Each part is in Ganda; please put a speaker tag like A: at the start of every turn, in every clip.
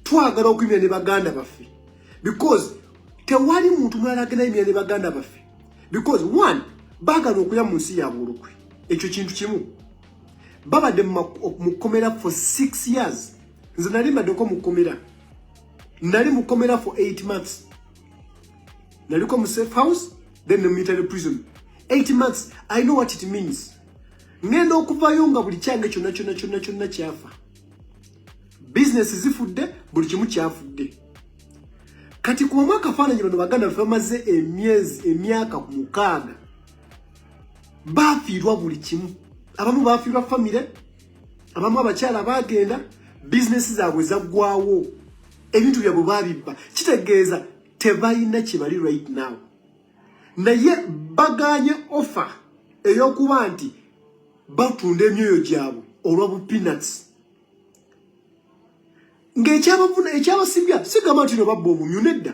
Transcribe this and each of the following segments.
A: twagala okwimya ne baganda baffe because tewali muntu mulala agenda imya ne baganda baffe because one bagala okuya mu nsi ya bulukwe ekyo kintu kimu babadde mukomera for 6 years nze nali mbadde mukomera for 8 months naliko mu safe house then the military prison 8 months. I know what it means. Ngenda okuvayo nga buli kyange kyonna kyafa. Business zifudde buli kimu kyafudde. Kati ku mwaka kafaananyi bano baganda bamaze emyaka 6 bafiirwa buli kimu. Abamu bafiirwa family, abamu abakyala bagenda, business zaabwe zaggwawo, ebintu byabwe babibba. Kitegeeza tebalina kibali right now. Naye baganye offer eyokuba nti batunda emyoyo gyabwe olwa bu peanuts. Ekyabasibya sigamba nti no babba obumyu nedda.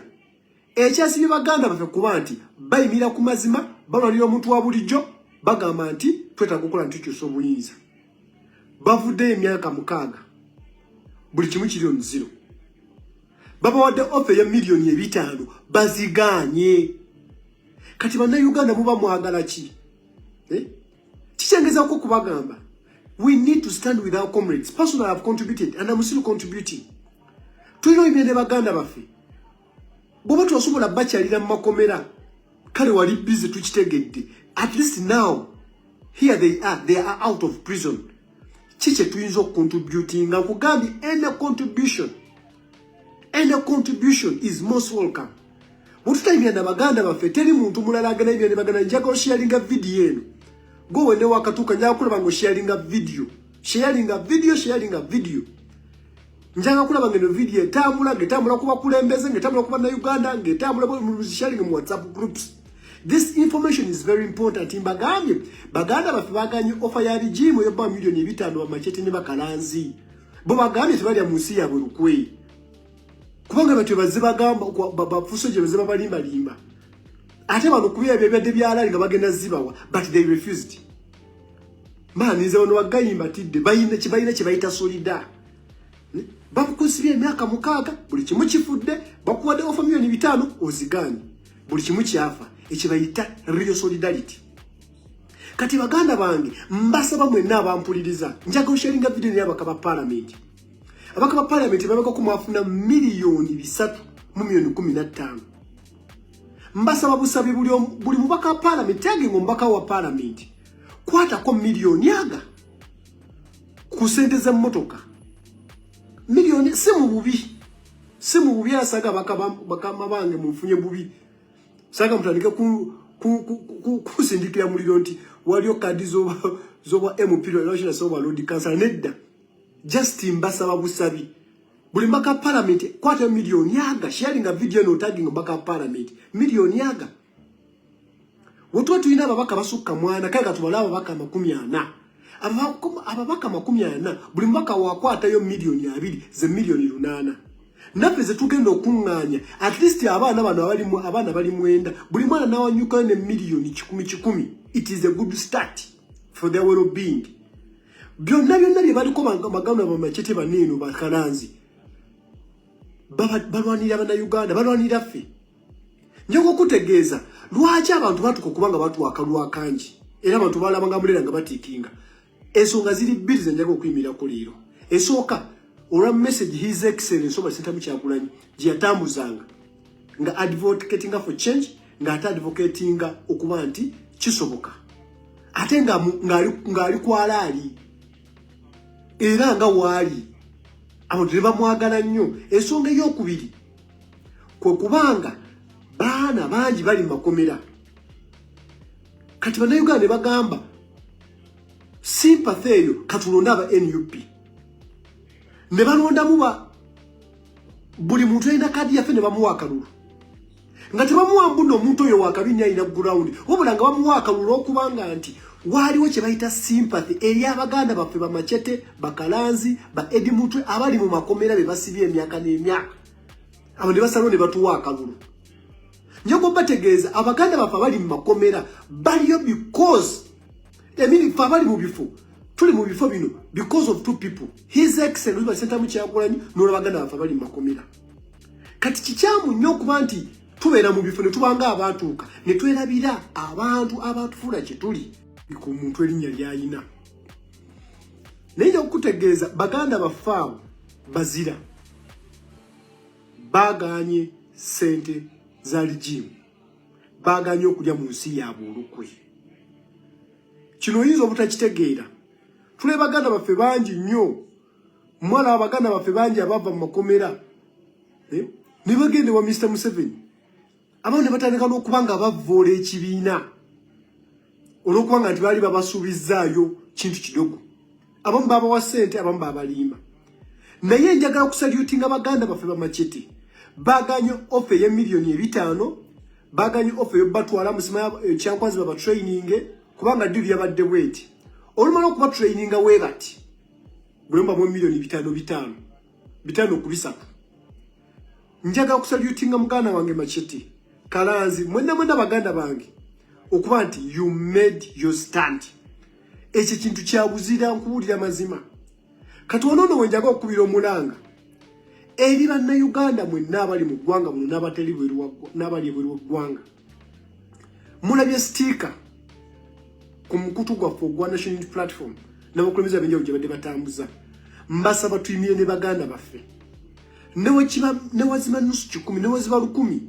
A: Ekyasibya baganda baffe kuba nti bayimira ku mazima balwanira omuntu wa bulijjo bagamba nti twetaaga okukola ntukyusa obuyinza. Bavudde emyaka 6 buli kimu kiri on zero. Babawadde offer ya million 5 baziganye. Kati bana Uganda muba mwagala ki? Kichengeza ko kubagamba. We need to stand with our comrades. Personally, I've contributed and I'm still contributing. Tuino imene baganda baffe. Boba tuwasobola bakyalira mu makomera. Kale wali busy tukitegedde. At least now, here they are out of prison. Chiche tuyinza contributing nga kugambi any contribution is most welcome. Mututaimya na baganda baffe teri muntu mulala agana ibya ne baganda njako sharinga video eno. Go wende wakatuka njako kulaba ngo sharinga video. Sharinga video. Njanga kulaba ngeno video etambula kuba kulembeze ngetambula kuba na Uganda ngetambula mu sharing mu WhatsApp groups. This information is very important. Imbagambye baganda baffe baganye offer ya regime yo ba million 5 bamachete ne bakalanzi. Bo bagambye tebali ya munsi ya bulukwe. Kubanga batwe bazibagamba bafuso je baziba balimba. Ate bano kubiya ebyebedde byalali nga bagenda zibawa but they refused. Nze ono wagayimba tidde bayine kibayita solida. Bakukusibye emyaka 6 buli kimu kifudde bakuwadde offer million 5 oziganye. Buli kimu kyafa ekibayita real solidarity. Kati baganda bange mbasaba mwenna abampuliriza njaga osharinga video ne abakaba parliament. Abakaba parliament babaka kumwafuna million 3 mu million 15. Mbasaba busabi buli mubaka parliament tangi ngombaka wa parliament kwata ko million yaga kusenteza motoka million simu bubi asaga bakama bange munfunye bubi saga mutandika kusindikira muliro nti waliyo kadi zoba MP relation soba load cancer nedda just mbasaba busabi buli mbaka parliament kwata million yaga sharing a video no tagging mbaka parliament million yaga wotu tuyina ababaka basukka mwana kaga tubalaba baka 40 ababaka 40 buli mbaka wakwata yo million 2 ze million 8 nafe ze tugenda okunganya at least abana bali mwenda buli mwana nawanyuka ne million 10 it is a good start for their well being byonna baliko magamba bamachete baneno bakalanzi balwanira bana Uganda balwanira ffe njoko kutegeeza lwaki abantu batuko kubanga batu wakalwa kanji era abantu balabanga mulera nga batikinga ensonga ziri bbiri zenjaga okuyimira ko leero esooka olwa message his excellence oba sentamu kyakulanyi gyatambuzanga nga advocating for change nga advocating okuba nti kisoboka ate ngali kwalaali era nga waali abantu bamwagala nnyo ensonga ey'okubiri kwe kubanga baana bangi bali makomera kati bana Uganda bagamba sympathy eyo katulonda aba NUP ne balonda muba buli muntu alina kadi yafe ne bamuwa akalulu nga tebamuwa mbuno omuntu oyo wakabinya ina ground wabula nga bamuwa akalulu okubanga nti waliwo kye bayita sympathy eri abaganda baffe bamachete bakalanzi ba edi mutwe abali mu makomera be basibye emyaka n'emyaka abo ne basalo ne batuwa akalulu njogo bategeeza abaganda baffe bali mu makomera baliyo because emini fa bali mu bifo tuli mu bifo bino because of two people. His Excellency wa Sentamu Kyagulanyi n'olabaganda bafa bali makomera. Kati kikyamu nnyo okuba nti tubeera mu bifo ne tubanga abatuuka ne twerabira abantu abatufuula kye tuli ku muntu erinnya ly'ayina. Naye okutegeeza baganda bafaawo bazira baganye sente za regime, baganye okulya mu nsi yaabwe olukwe. Kino oyinza obutakitegeera. Tule baganda baffe bangi nnyo, mwala abaganda baffe bangi abava mu makomera ne bagende wa Mr. Museveni. Abamu ne batandika n'okuba nga bavvoola ekibiina olw'okuba nga nti baali babasuubizzaayo kintu kidogo. Abamu babawa ssente, abamu babalimba. Naye njagala kusalyutinga baganda baffe bamachete. Baganye ofe ye milioni 5, baganye ofe yo batwala musima Kyankwanzi baba training kubanga diri yabadde bweti. Olumala okuba training we bati. Bulomba mu milioni 5 ku bisatu. Njagala kusalyutinga muganda wange Machete. Kalanzi mwenda baganda bange okuba nti you made your stand. Ekyo kintu kyabuzira nkuwulira mazima. Kati onono wenjaga okubira omulanga. Eri bannayuganda mwenna abali mu ggwanga muno n'abatali n'abali ebweru w'eggwanga. Mulabye sticker ku mukutu gwaffe ogwa National Unity Platform n'abakulembeze ab'enjawulo gye badde batambuza. Mbasaba tuyimire ne baganda baffe. Newazima nusu 10, newaziba 10,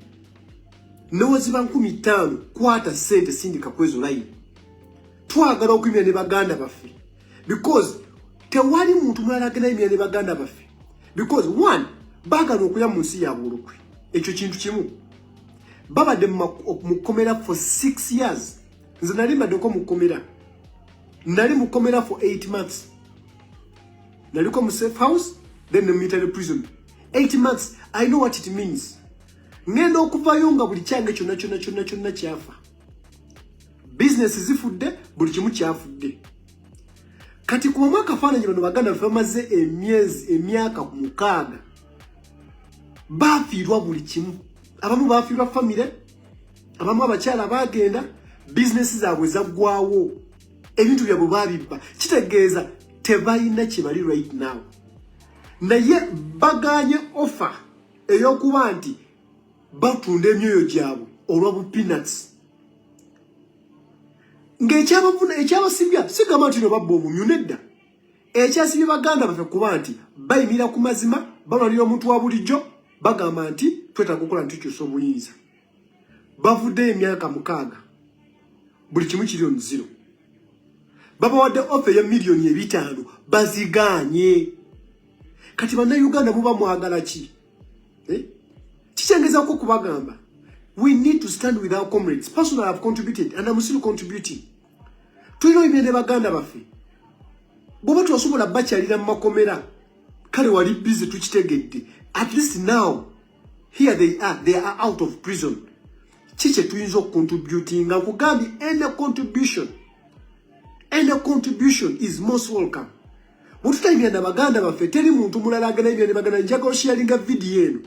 A: newaziba 15, kwata sente sindika kwezo line. Twagala okuyimira ne baganda baffe. Because tewali muntu mulala agenda yimira ne baganda baffe. Because one, bagala okulya mu nsi yaabwe olukwe. Ekyo kintu kimu. Babadde mu komera for 6 years. Nze nali mbaddeko mu komera. Nali mu komera for 8 months. Naliko mu safe house, then the military prison. 8 months, I know what it means. Ngenda okuvayo nga buli kyange kyonna kyafa. Business zifudde, buli kimu kyafudde. Kati ku mwaka kafaananyi bano baganda bamaze emyaka 6 bafiirwa buli kimu. Abamu bafiirwa family, abamu abakyala bagenda, business zaabwe zaggwawo, ebintu byabwe babibba. Kitegeeza tebalina kye bali right now. Naye baganye offer ey'okuba nti batunda emyoyo gyabwe olwa bu peanuts. Ekyabasibya sigamba nti no babba obumyu nedda. Ekyasibye baganda baffe kuba nti bayimira ku mazima, balwanira omuntu wa bulijjo, bagamba nti twetaaga okukola ntukyusa obuyinza. Bavudde emyaka 6, buli kimu kiri on zero. Babawadde offer ya milioni 5 baziganye. Kati bannayuganda muba mwagala ki? Kikyengeza ko kubagamba. We need to stand with our comrades. Personally, I have contributed and I'm still contributing. Tulina imene baganda baffe. Bwoba twasobola bakyalira mu makomera, kale wali busy tukitegedde. At least now, here they are out of prison. Chiche tuyinza contributing nga kugambi any contribution is most welcome. Bwetutayimira na baganda baffe teri muntu mulala agenda ibya ne baganda njagala sharinga video eno.